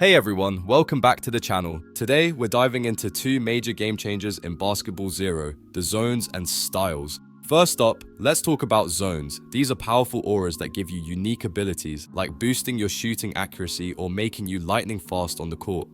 Hey everyone, welcome back to the channel. Today, we're diving into two major game changers in Basketball Zero, the zones and styles. First up, let's talk about zones. These are powerful auras that give you unique abilities, like boosting your shooting accuracy or making you lightning fast on the court.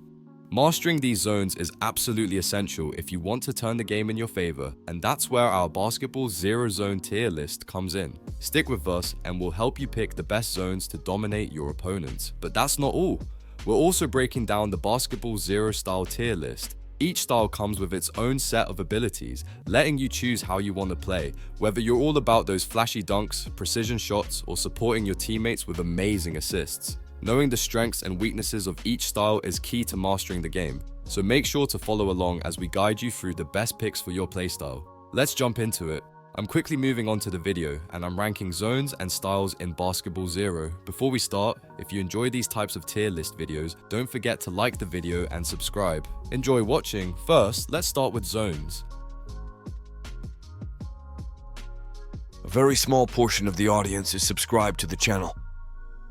Mastering these zones is absolutely essential if you want to turn the game in your favor, and that's where our Basketball Zero Zone tier list comes in. Stick with us and we'll help you pick the best zones to dominate your opponents. But that's not all. We're also breaking down the Basketball Zero style tier list. Each style comes with its own set of abilities, letting you choose how you want to play, whether you're all about those flashy dunks, precision shots, or supporting your teammates with amazing assists. Knowing the strengths and weaknesses of each style is key to mastering the game, so make sure to follow along as we guide you through the best picks for your playstyle. Let's jump into it. I'm quickly moving on to the video, and I'm ranking zones and styles in Basketball Zero. Before we start, if you enjoy these types of tier list videos, don't forget to like the video and subscribe. Enjoy watching. First, let's start with zones. A very small portion of the audience is subscribed to the channel.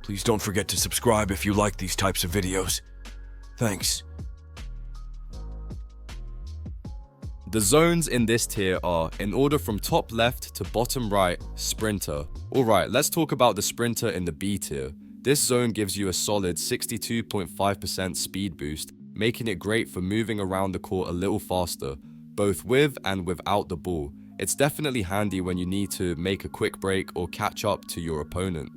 Please don't forget to subscribe if you like these types of videos. Thanks. The zones in this tier are, in order from top left to bottom right, Sprinter. Alright, let's talk about the Sprinter in the B tier. This zone gives you a solid 62.5% speed boost, making it great for moving around the court a little faster, both with and without the ball. It's definitely handy when you need to make a quick break or catch up to your opponent.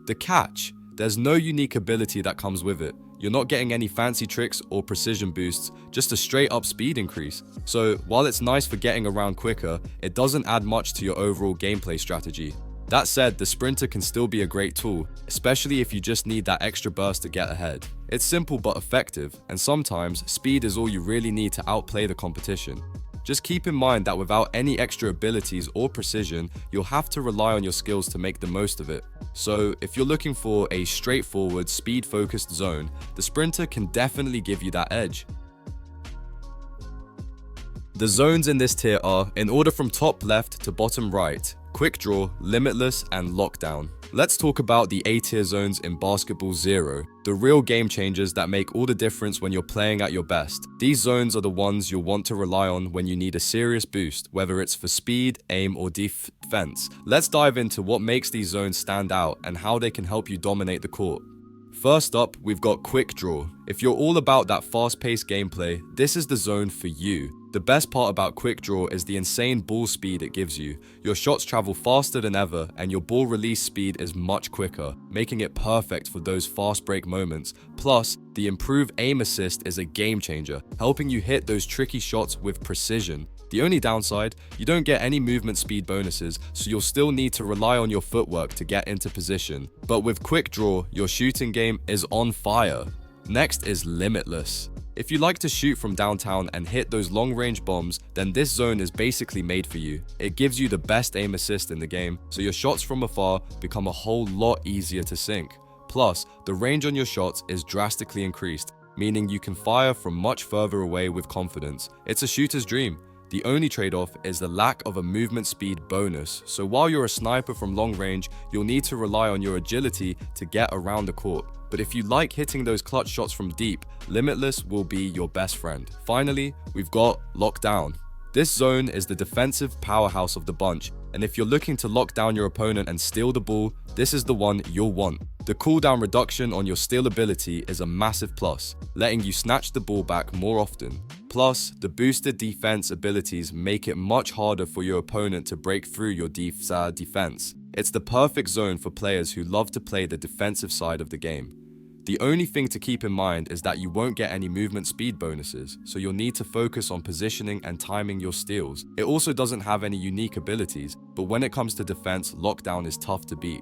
The catch. There's no unique ability that comes with it. You're not getting any fancy tricks or precision boosts, just a straight up speed increase. So while it's nice for getting around quicker, it doesn't add much to your overall gameplay strategy. That said, the Sprinter can still be a great tool, especially if you just need that extra burst to get ahead. It's simple but effective, and sometimes speed is all you really need to outplay the competition. Just keep in mind that without any extra abilities or precision, you'll have to rely on your skills to make the most of it. So if you're looking for a straightforward, speed-focused zone, the Sprinter can definitely give you that edge. The zones in this tier are, in order from top left to bottom right, Quick Draw, Limitless, and Lockdown. Let's talk about the A tier zones in Basketball Zero, the real game changers that make all the difference when you're playing at your best. These zones are the ones you'll want to rely on when you need a serious boost, whether it's for speed, aim, or defense. Let's dive into what makes these zones stand out and how they can help you dominate the court. First up, we've got Quick Draw. If you're all about that fast-paced gameplay, this is the zone for you. The best part about Quick Draw is the insane ball speed it gives you. Your shots travel faster than ever, and your ball release speed is much quicker, making it perfect for those fast break moments. Plus, the improved aim assist is a game changer, helping you hit those tricky shots with precision. The only downside, you don't get any movement speed bonuses, so you'll still need to rely on your footwork to get into position. But with Quick Draw, your shooting game is on fire. Next is Limitless. If you like to shoot from downtown and hit those long-range bombs, then this zone is basically made for you. It gives you the best aim assist in the game, so your shots from afar become a whole lot easier to sink. Plus, the range on your shots is drastically increased, meaning you can fire from much further away with confidence. It's a shooter's dream. The only trade-off is the lack of a movement speed bonus, so while you're a sniper from long range, you'll need to rely on your agility to get around the court. But if you like hitting those clutch shots from deep, Limitless will be your best friend. Finally, we've got Lockdown. This zone is the defensive powerhouse of the bunch, and if you're looking to lock down your opponent and steal the ball, this is the one you'll want. The cooldown reduction on your steal ability is a massive plus, letting you snatch the ball back more often. Plus, the boosted defense abilities make it much harder for your opponent to break through your defense. It's the perfect zone for players who love to play the defensive side of the game. The only thing to keep in mind is that you won't get any movement speed bonuses, so you'll need to focus on positioning and timing your steals. It also doesn't have any unique abilities, but when it comes to defense, Lockdown is tough to beat.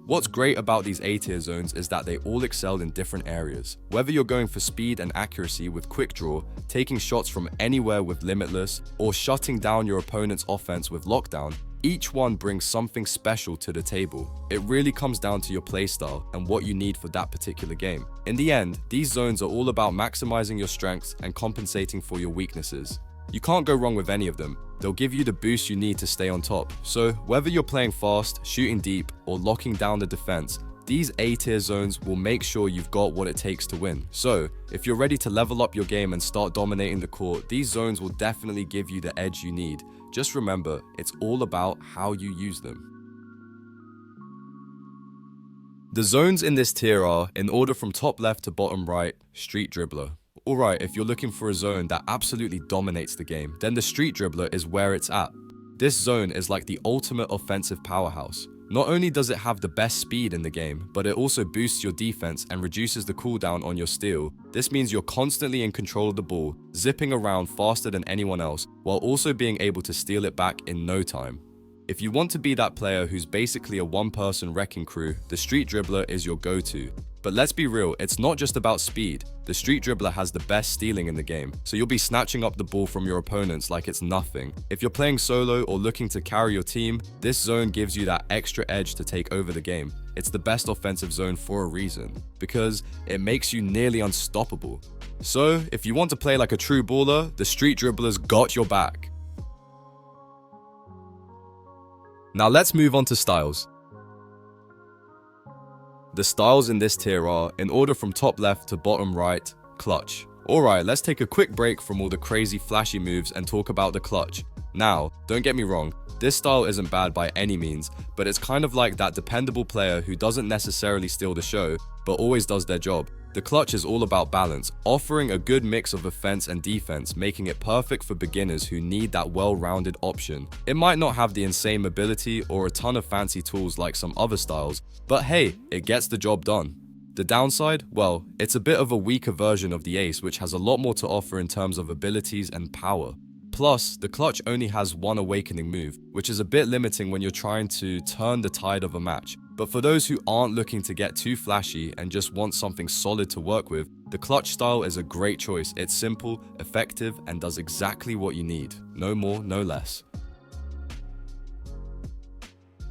What's great about these A-tier zones is that they all excel in different areas. Whether you're going for speed and accuracy with Quick Draw, taking shots from anywhere with Limitless, or shutting down your opponent's offense with Lockdown, each one brings something special to the table. It really comes down to your playstyle and what you need for that particular game. In the end, these zones are all about maximizing your strengths and compensating for your weaknesses. You can't go wrong with any of them. They'll give you the boost you need to stay on top. So whether you're playing fast, shooting deep, or locking down the defense, These A-tier zones will make sure you've got what it takes to win. So, if you're ready to level up your game and start dominating the court, these zones will definitely give you the edge you need. Just remember, it's all about how you use them. The zones in this tier are, in order from top left to bottom right, Street Dribbler. Alright, if you're looking for a zone that absolutely dominates the game, then the Street Dribbler is where it's at. This zone is like the ultimate offensive powerhouse. Not only does it have the best speed in the game, but it also boosts your defense and reduces the cooldown on your steal. This means you're constantly in control of the ball, zipping around faster than anyone else, while also being able to steal it back in no time. If you want to be that player who's basically a one-person wrecking crew, the Street Dribbler is your go-to. But let's be real, it's not just about speed. The Street Dribbler has the best stealing in the game, so you'll be snatching up the ball from your opponents like it's nothing. If you're playing solo or looking to carry your team, this zone gives you that extra edge to take over the game. It's the best offensive zone for a reason, because it makes you nearly unstoppable. So, if you want to play like a true baller, the Street Dribbler's got your back. Now let's move on to styles. The styles in this tier are, in order from top left to bottom right, clutch. Alright, let's take a quick break from all the crazy flashy moves and talk about the clutch. Now, don't get me wrong, this style isn't bad by any means, but it's kind of like that dependable player who doesn't necessarily steal the show, but always does their job. The clutch is all about balance, offering a good mix of offense and defense, making it perfect for beginners who need that well-rounded option. It might not have the insane mobility or a ton of fancy tools like some other styles, but hey, it gets the job done. The downside? Well, it's a bit of a weaker version of the ace, which has a lot more to offer in terms of abilities and power. Plus, the clutch only has one awakening move, which is a bit limiting when you're trying to turn the tide of a match. But for those who aren't looking to get too flashy and just want something solid to work with, the clutch style is a great choice. It's simple, effective, and does exactly what you need. No more, no less.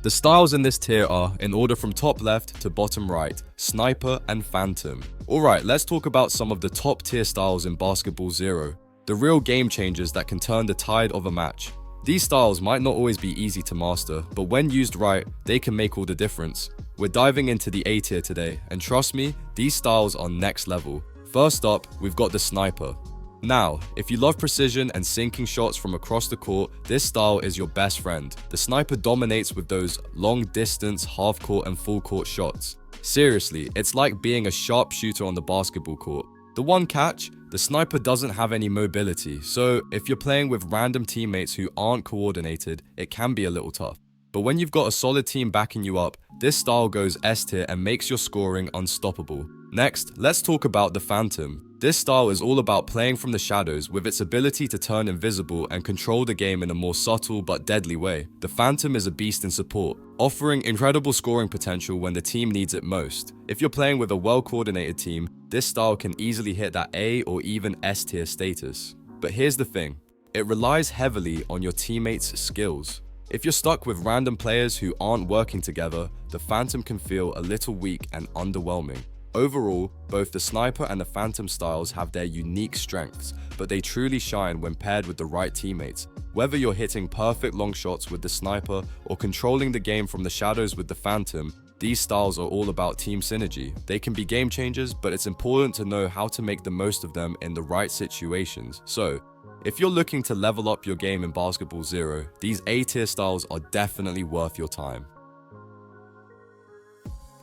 The styles in this tier are, in order from top left to bottom right, Sniper and Phantom. Alright, let's talk about some of the top tier styles in Basketball Zero. The real game changers that can turn the tide of a match. These styles might not always be easy to master, but when used right, they can make all the difference. We're diving into the A tier today, and trust me, these styles are next level. First up, we've got the Sniper. Now, if you love precision and sinking shots from across the court, this style is your best friend. The Sniper dominates with those long distance, half court and full court shots. Seriously, it's like being a sharpshooter on the basketball court. The one catch, the Sniper doesn't have any mobility, so if you're playing with random teammates who aren't coordinated, it can be a little tough. But when you've got a solid team backing you up, this style goes S tier and makes your scoring unstoppable. Next, let's talk about the Phantom. This style is all about playing from the shadows with its ability to turn invisible and control the game in a more subtle but deadly way. The Phantom is a beast in support, offering incredible scoring potential when the team needs it most. If you're playing with a well-coordinated team, this style can easily hit that A or even S tier status. But here's the thing, it relies heavily on your teammates' skills. If you're stuck with random players who aren't working together, the Phantom can feel a little weak and underwhelming. Overall, both the Sniper and the Phantom styles have their unique strengths, but they truly shine when paired with the right teammates. Whether you're hitting perfect long shots with the Sniper or controlling the game from the shadows with the Phantom, these styles are all about team synergy. They can be game changers, but it's important to know how to make the most of them in the right situations. So, if you're looking to level up your game in Basketball Zero, these A-tier styles are definitely worth your time.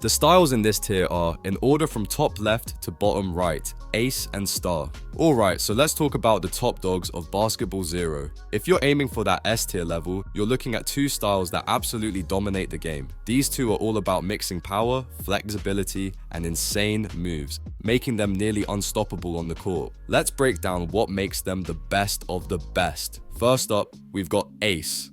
The styles in this tier are, in order from top left to bottom right, Ace and Star. Alright, so let's talk about the top dogs of Basketball Zero. If you're aiming for that S tier level, you're looking at two styles that absolutely dominate the game. These two are all about mixing power, flexibility, and insane moves, making them nearly unstoppable on the court. Let's break down what makes them the best of the best. First up, we've got Ace.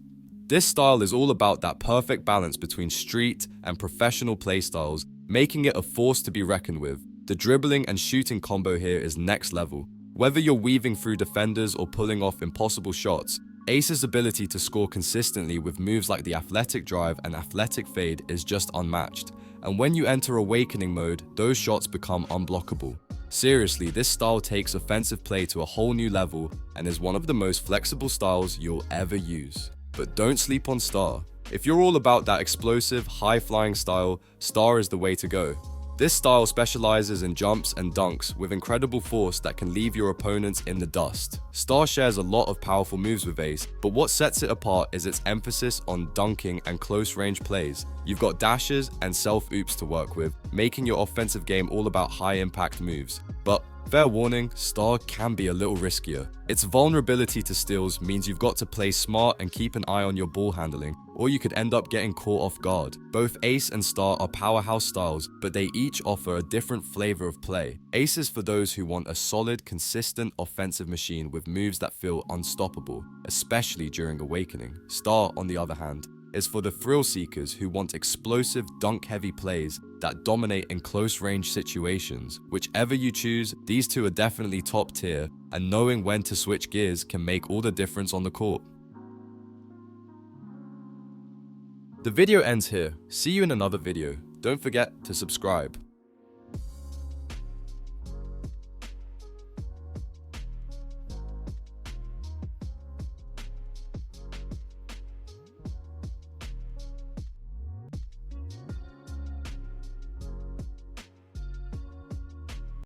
This style is all about that perfect balance between street and professional playstyles, making it a force to be reckoned with. The dribbling and shooting combo here is next level. Whether you're weaving through defenders or pulling off impossible shots, Ace's ability to score consistently with moves like the athletic drive and athletic fade is just unmatched. And when you enter awakening mode, those shots become unblockable. Seriously, this style takes offensive play to a whole new level and is one of the most flexible styles you'll ever use. But don't sleep on Star. If you're all about that explosive, high-flying style, Star is the way to go. This style specializes in jumps and dunks with incredible force that can leave your opponents in the dust. Star shares a lot of powerful moves with Ace, but what sets it apart is its emphasis on dunking and close-range plays. You've got dashes and self-oops to work with, making your offensive game all about high-impact moves. But fair warning, Star can be a little riskier. Its vulnerability to steals means you've got to play smart and keep an eye on your ball handling, or you could end up getting caught off guard. Both Ace and Star are powerhouse styles, but they each offer a different flavor of play. Ace is for those who want a solid, consistent offensive machine with moves that feel unstoppable, especially during Awakening. Star, on the other hand, is for the thrill seekers who want explosive, dunk-heavy plays that dominate in close-range situations. Whichever you choose, these two are definitely top tier, and knowing when to switch gears can make all the difference on the court. The video ends here. See you in another video. Don't forget to subscribe.